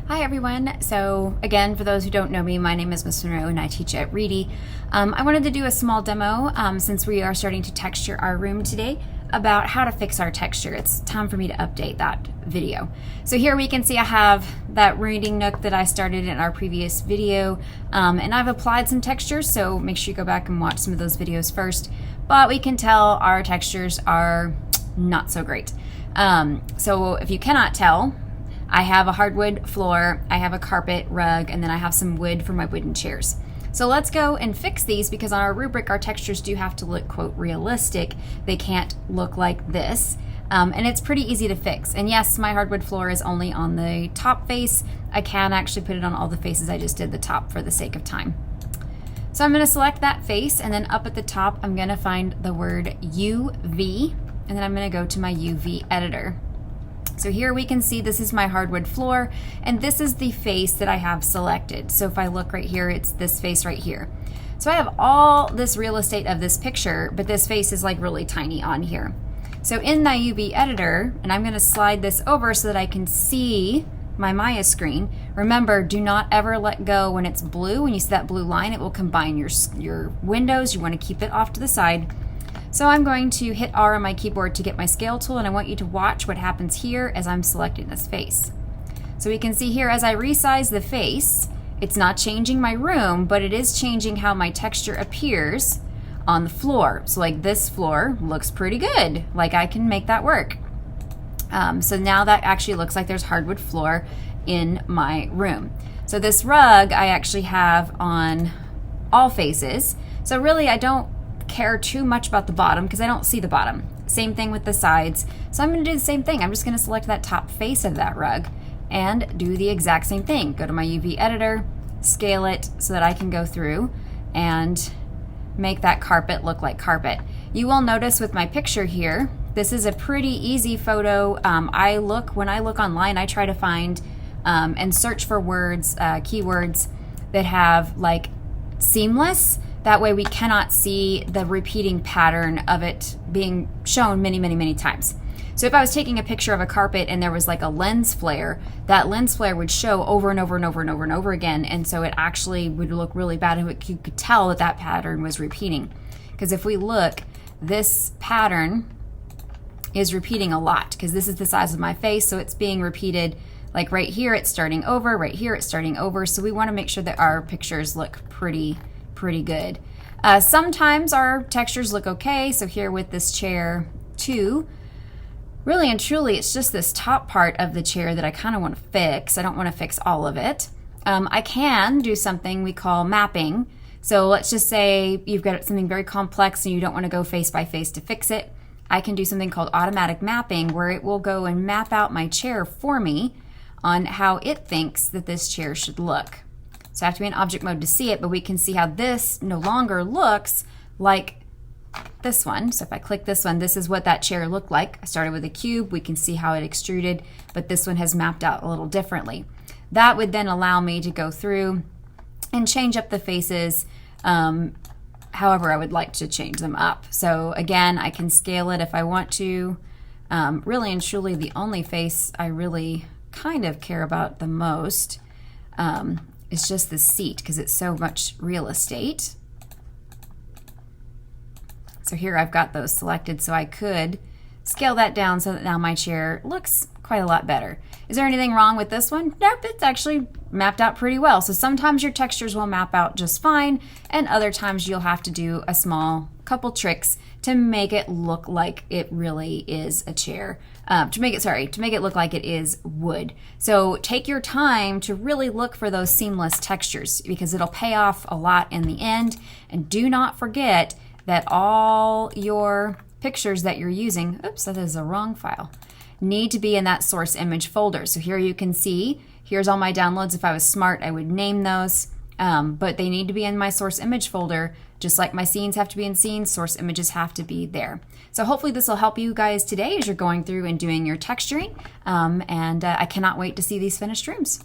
Hi everyone. So again, for those who don't know me, my name is Miss Monroe and I teach at Reedy. I wanted to do a small demo since we are starting to texture our room today about how to fix our texture. It's time for me to update that video. So here we can see I have that reading nook that I started in our previous video, and I've applied some textures, so make sure you go back and watch some of those videos first. But we can tell our textures are not so great. So if you cannot tell, I have a hardwood floor, I have a carpet rug, and then I have some wood for my wooden chairs. So let's go and fix these because on our rubric, our textures do have to look, quote, realistic. They can't look like this. And it's pretty easy to fix. And yes, my hardwood floor is only on the top face. I can actually put it on all the faces. I just did the top for the sake of time. So I'm gonna select that face, and then up at the top, I'm gonna find the word UV, and then I'm gonna go to my UV editor. So here we can see this is my hardwood floor, and this is the face that I have selected. So if I look right here, it's this face right here. So I have all this real estate of this picture, but this face is like really tiny on here. So in my UV editor, and I'm gonna slide this over so that I can see my Maya screen. Remember, do not ever let go when it's blue. When you see that blue line, it will combine your windows. You wanna keep it off to the side. So I'm going to hit R on my keyboard to get my scale tool, and I want you to watch what happens here as I'm selecting this face. So we can see here as I resize the face, it's not changing my room, but it is changing how my texture appears on the floor. So like this floor looks pretty good, like I can make that work. So now that actually looks like there's hardwood floor in my room. So this rug I actually have on all faces. So really I don't care too much about the bottom because I don't see the bottom. Same thing with the sides. So I'm going to do the same thing. I'm just going to select that top face of that rug and do the exact same thing. Go to my UV editor, scale it so that I can go through and make that carpet look like carpet. You will notice with my picture here, this is a pretty easy photo. When I look online, I try to find and search for words, keywords that have like seamless. That way we cannot see the repeating pattern of it being shown many, many, many times. So if I was taking a picture of a carpet and there was like a lens flare, that lens flare would show over and over and over and over and over again. And so it actually would look really bad, and you could tell that that pattern was repeating. Because if we look, this pattern is repeating a lot because this is the size of my face. So it's being repeated like right here, it's starting over, right here, it's starting over. So we want to make sure that our pictures look pretty good. Sometimes our textures look okay. So here with this chair too, really and truly, it's just this top part of the chair that I kind of want to fix. I don't want to fix all of it. I can do something we call mapping. So let's just say you've got something very complex and you don't want to go face by face to fix it. I can do something called automatic mapping where it will go and map out my chair for me on how it thinks that this chair should look. So I have to be in object mode to see it, but we can see how this no longer looks like this one. So if I click this one, this is what that chair looked like. I started with a cube, we can see how it extruded, but this one has mapped out a little differently. That would then allow me to go through and change up the faces however I would like to change them up. So again, I can scale it if I want to. Really and truly, the only face I really kind of care about the most it's just the seat because it's so much real estate. So here I've got those selected, so I could scale that down so that now my chair looks quite a lot better. Is there anything wrong with this one? Nope, it's actually mapped out pretty well. So sometimes your textures will map out just fine, and other times you'll have to do a small couple tricks to make it look like it really is a chair. To make it look like it is wood. So take your time to really look for those seamless textures because it'll pay off a lot in the end. And do not forget that all your pictures that you're using, oops, that is the wrong file, need to be in that source image folder. So here you can see, here's all my downloads. If I was smart, I would name those, but they need to be in my source image folder. Just like my scenes have to be in scenes, source images have to be there. So hopefully this will help you guys today as you're going through and doing your texturing. I cannot wait to see these finished rooms.